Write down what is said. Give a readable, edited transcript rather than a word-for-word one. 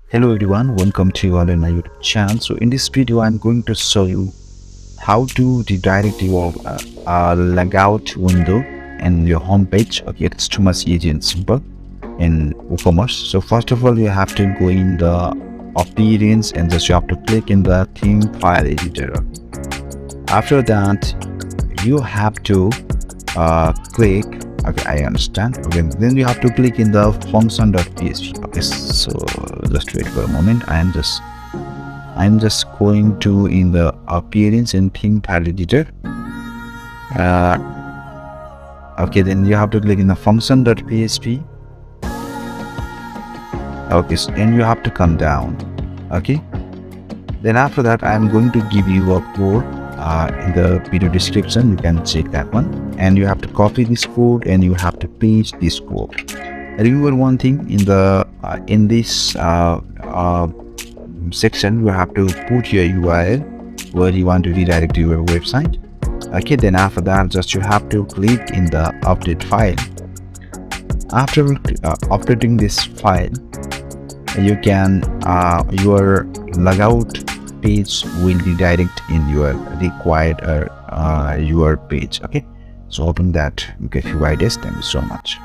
Hello everyone, welcome to you all in my YouTube channel. So in this video, I'm going to show you how to redirect your logout window and your home page. Okay, it's too much easy and simple in WooCommerce. So first of all, you have to go in the appearance and just you have to click in the theme file editor. After that, you have to click. Okay, I understand. Okay, then you have to click in the function.php. Okay, so just wait for a moment. I'm just going to in the appearance and theme file editor. Okay, then you have to click in the function.php. Okay, so, and you have to come down. Okay, then after that, I'm going to give you a code in the video description. You can check that one, and you have to copy this code and you have to paste this code. Remember one thing, in the in this section you have to put your URL where you want to redirect your website. Okay, then after that, just you have to click in the update file. After updating this file, you can your logout page will redirect in your required your page. Okay, so hoping that you get your ideas. Thank you so much.